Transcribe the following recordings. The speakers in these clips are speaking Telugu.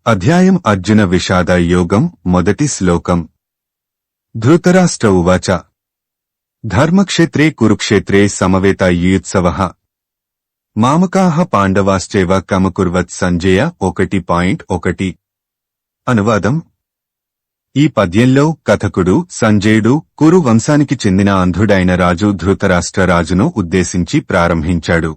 అధ్యాయం అర్జున విషాద యోగం మొదటి శ్లోకం. ధృతరాష్ట్ర ఉవాచ ధర్మక్షేత్రే కురుక్షేత్రే సమవేతాయుత్సవః మామకాః పాండవాశ్చైవ కమకుర్వత్ సంజయ 1.1. అనువాదం. ఈ పద్యంలో కథకుడు సంజయుడు కురు వంశానికి చెందిన అంధుడైన రాజు ధృతరాష్ట్ర రాజును ఉద్దేశించి ప్రారంభించాడు.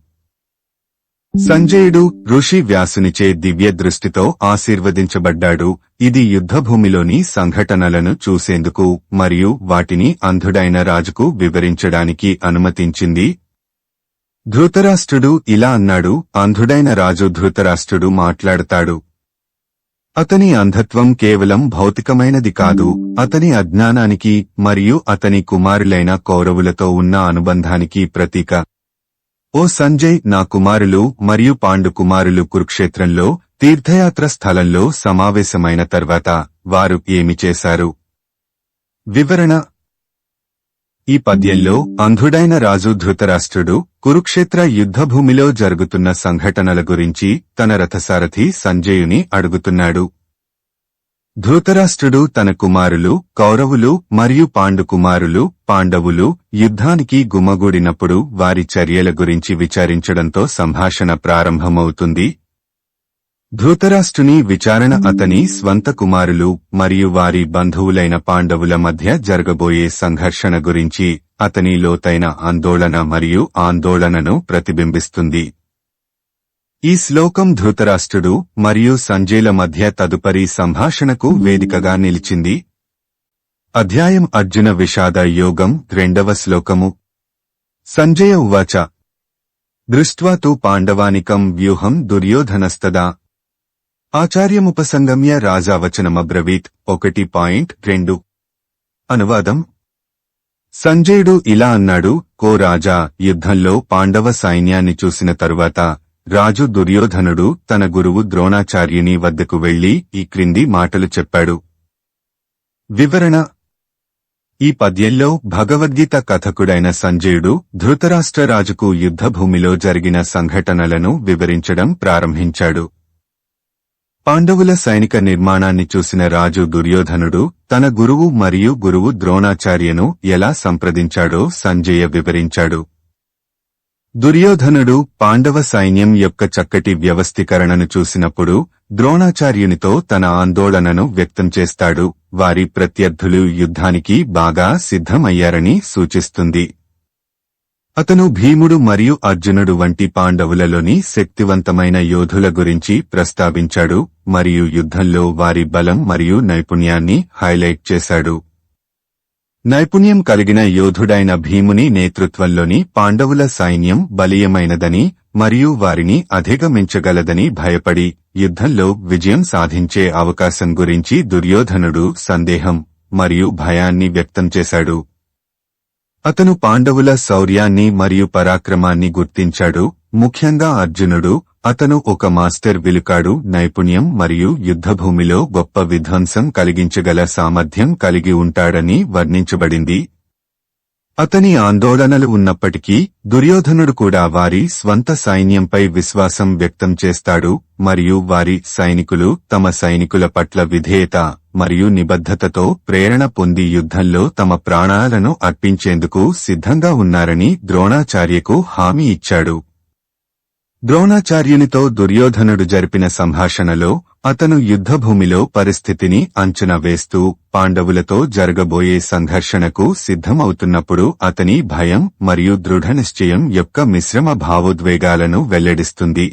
సంజయుడు ఋషి వ్యాసునిచే దివ్య దృష్టితో ఆశీర్వదించబడ్డాడు. ఇది యుద్ధభూమిలోని సంఘటనలను చూసేందుకు మరియు వాటిని అంధుడైన రాజుకు వివరించడానికి అనుమతించింది. ధృతరాష్ట్రుడు ఇలా అన్నాడు. అంధుడైన రాజు ధృతరాష్ట్రుడు మాట్లాడతాడు. అతని అంధత్వం కేవలం భౌతికమైనది కాదు, అతని అజ్ఞానానికి మరియు అతని కుమారులైన కౌరవులతో ఉన్న అనుబంధానికి ప్రతీక. ఓ సంజయ్, నా కుమారులు మరియు పాండు కుమారులు కురుక్షేత్రంలో తీర్థయాత్ర స్థలంలో సమావేశమైన తర్వాత వారు ఏమి చేశారు? వివరణ. ఈ పద్యంలో అంధుడైన రాజు ధృతరాష్ట్రుడు కురుక్షేత్ర యుద్ధభూమిలో జరుగుతున్న సంఘటనల గురించి తన రథసారథి సంజయుని అడుగుతున్నాడు. ధృతరాష్ట్రుడు తన కుమారులు కౌరవులు మరియు పాండు కుమారులు పాండవులు యుద్ధానికి గుమ్మగూడినప్పుడు వారి చర్యల గురించి విచారించడంతో సంభాషణ ప్రారంభమవుతుంది. ధృతరాష్ట్రుని విచారణ అతని స్వంత కుమారులు మరియు వారి బంధువులైన పాండవుల మధ్య జరగబోయే సంఘర్షణ గురించి అతని లోతైన ఆందోళన మరియు ఆందోళనను ప్రతిబింబిస్తుంది. ఈ శ్లోకం ధృతరాష్ట్రుడు మరియు సంజయుల మధ్య తదుపరి సంభాషణకు వేదికగా నిలిచింది. అధ్యాయం అర్జున విషాద యోగం 2వ శ్లోకము. సంజయ ఉవాచ దృష్ట్వా తు పాండవానికం వ్యూహం దుర్యోధనస్తదా ఆచార్యముపసంగమ్య రాజావచనమబ్రవీత్ 1.2. అనువాదం. సంజయుడు ఇలా అన్నాడు. కో రాజా, యుద్ధంలో పాండవ సైన్యాన్ని చూసిన తరువాత రాజు దుర్యోధనుడు తన గురువు ద్రోణాచార్యుని వద్దకు వెళ్లి ఈ క్రింది మాటలు చెప్పాడు. వివరణ. ఈ పద్యంలో భగవద్గీత కథకుడైన సంజయుడు ధృతరాష్ట్ర రాజుకు యుద్ధభూమిలో జరిగిన సంఘటనలను వివరించడం ప్రారంభించాడు. పాండవుల సైనిక నిర్మాణాన్ని చూసిన రాజు దుర్యోధనుడు తన గురువు మరియు గురువు ద్రోణాచార్యను ఎలా సంప్రదించాడో సంజయ వివరించాడు. దుర్యోధనుడు పాండవ సైన్యం యొక్క చక్కటి వ్యవస్థీకరణను చూసినప్పుడు ద్రోణాచార్యునితో తన ఆందోళనను వ్యక్తం చేస్తాడు. వారి ప్రత్యర్థులు యుద్ధానికి బాగా సిద్ధమయ్యారని సూచిస్తుంది. అతను భీముడు మరియు అర్జునుడు వంటి పాండవులలోని శక్తివంతమైన యోధుల గురించి ప్రస్తావించాడు మరియు యుద్ధంలో వారి బలం మరియు నైపుణ్యాన్ని హైలైట్ చేశాడు. నైపుణ్యం కలిగిన యోధుడైన భీముని నేతృత్వంలోని పాండవుల సైన్యం బలీయమైనదని మరియు వారిని అధిగమించగలదని భయపడి యుద్ధంలో విజయం సాధించే అవకాశం గురించి దుర్యోధనుడు సందేహం మరియు భయాన్ని వ్యక్తం చేశాడు. అతను పాండవుల శౌర్యాన్ని మరియు పరాక్రమాన్ని గుర్తించాడు. ముఖ్యంగా అర్జునుడు. అతను ఒక మాస్టర్ విలుకాడు, నైపుణ్యం మరియు యుద్ధభూమిలో గొప్ప విధ్వంసం కలిగించగల సామర్థ్యం కలిగి ఉంటాడని వర్ణించబడింది. అతని ఆందోళనలు ఉన్నప్పటికీ దుర్యోధనుడు కూడా వారి స్వంత సైన్యంపై విశ్వాసం వ్యక్తం చేస్తాడు మరియు వారి సైనికులు తమ సైనికుల పట్ల విధేయత మరియు నిబద్ధతతో ప్రేరణ పొంది యుద్ధంలో తమ ప్రాణాలను అర్పించేందుకు సిద్ధంగా ఉన్నారని ద్రోణాచార్యకు హామీ ఇచ్చాడు. ద్రోణాచార్యునితో దుర్యోధనుడు జరిపిన సంభాషణలో అతను యుద్ధభూమిలో పరిస్థితిని అంచనా వేస్తూ పాండవులతో జరగబోయే సంఘర్షణకు సిద్ధమవుతున్నప్పుడు అతని భయం మరియు దృఢనిశ్చయం యొక్క మిశ్రమ భావోద్వేగాలను వెల్లడిస్తుంది.